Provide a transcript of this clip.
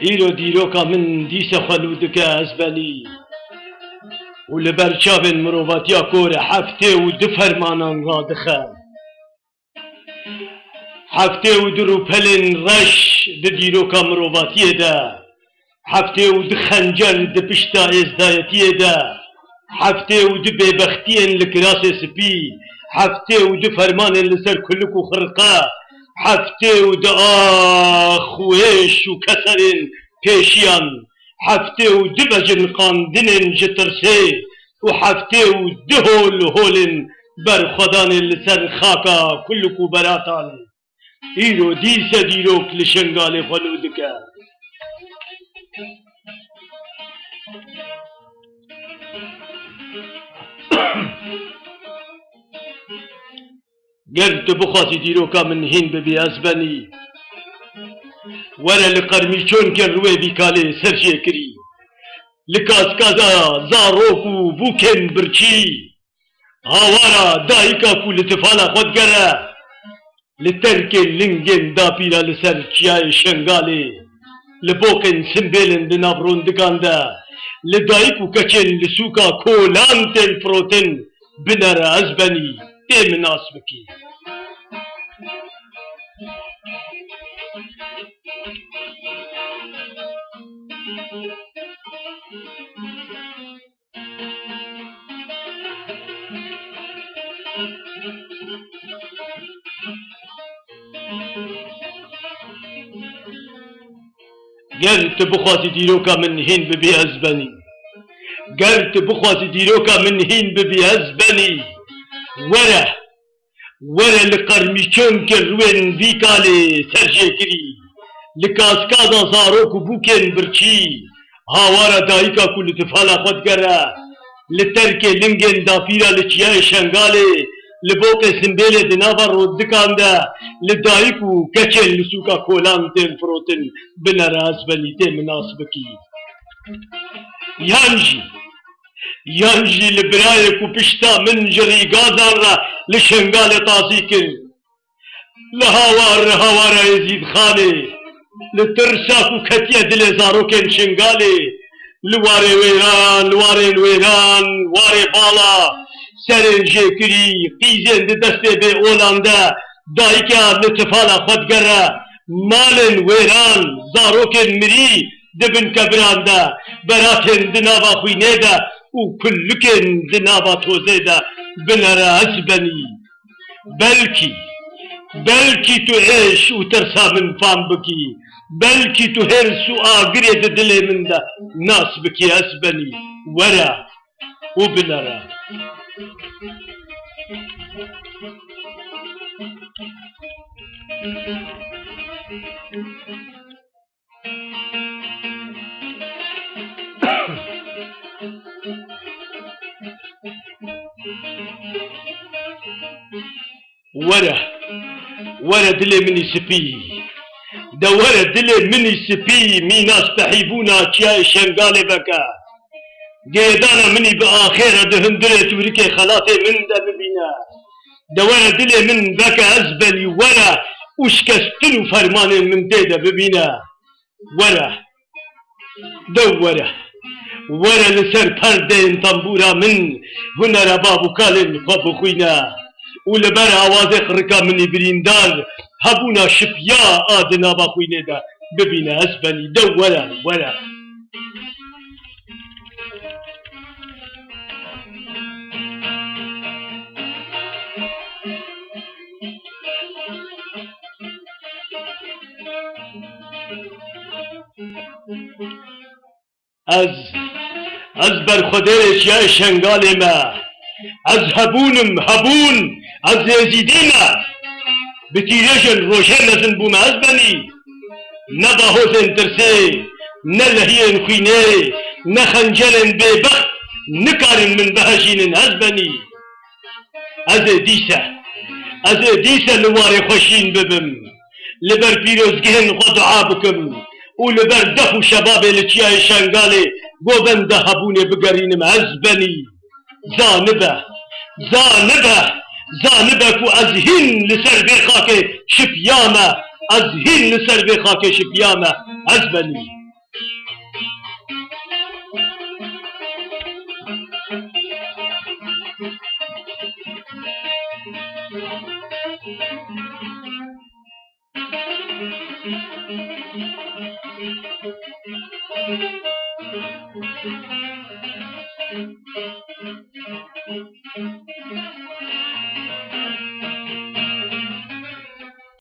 ایرو دیروکا من دیس خلودکه ازبنی و لبرچاوین مرواتیا کور هفته و دو فرمانان رادخه هفته و دو روپلین رش ده دیروکا مرواتیه ده هفته و دو خنجر ده پشتا ازدایتیه ده هفته و دو ببختین لکراس سپی هفته و دو فرمان لسر کلک و خرقه هفته و دو آخویش و کسرین پیشیان هفته و دو بجن قاندنین جترسه و هفته و دو هولن بر خدان لسر خاکا کلک و براتان ایرو دیسه دیروک لشنگال خلودکه گر تو بخواتی دیروکا من هین ببی ازبنی وره لقرمی چون کن روی بیکاله سرچه کری لکاسکازا زاروکو بوکن برچی هاوارا دایکا کو لتفالا خود گره لترک لنگن دا پیرا لسر چیای شنگاله لبوکن سنبیلن دنابرون دکانده لدایکو کچن لسوکا کولان تن فروتن بنر ازبنی تی مناسبکی گر تو بخواتی دیروکا من هین ببی ازبنی گر تو بخواتی دیروکا من هین ببی ازبنی وره لقرمی چون که روین بیکاله سرجه کری لکاسکازا زاروکو بوکن برچی هاوارا دایکا کو لتفالا خود گره لترک لنگن دا پیرا لچیای شنگاله لبوک سنبیل دنابا رود دکانده لدایکو کچن لسوکا کولان تین فروتن بنر ازبنی تی مناسبکی یانجی لبرای کو پشتا من جری گازان را لشنگال تازی کر لهاوار یزید خانه لترسا کو کتیا دل زاروکن شنگاله لواره ویران واره بالا سرین جکری قیزن ده دسته به اولانده دایکا لطفالا خودگره مالن ویران زاروکن مری دبن کبرانده براتن دنابا خوینه ده و کلکن دنابا توزه ده بنره ازبنی بلکی تو عیش و ترسا من فام بکی بلکی تو هرس و آگری ده دل من ده ناس بکی ازبنی وره و بنره وره دل منی سپی ده وره دل منی سپی میناس تحیبونا چیای شنگاله بکه گیدانا منی به آخر ده هندره تورکه خلاط من ده ببینه ده وره دل من بکه ازبنی وره اشکستن و فرمان من ده ببینه وره لسر پرده تنبورا من هنر بابو کالن بخوینه و لبر آواز خرکا منی بریندار هبونا شپیا آدنا بخوینه ده ببینه ازبنی ده وره از برخودرش یا شنگال ما از هبون از یزیدینا بتیرشن روشن نزن بوم ازبنی نه باهوزن ترسه نه لحین خوینه نه خنجرن ببخت نه کارن من بهشینن ازبنی از دیسه لوار خوشین ببم لبر پیروزگهن خود دعا بکم و لبر دف و شباب لچیای شنگاله گوبن ده هبونه بگرینم ازبنی زانبه کو از هین لسر به خاک شپیامه ازبنی Thank you.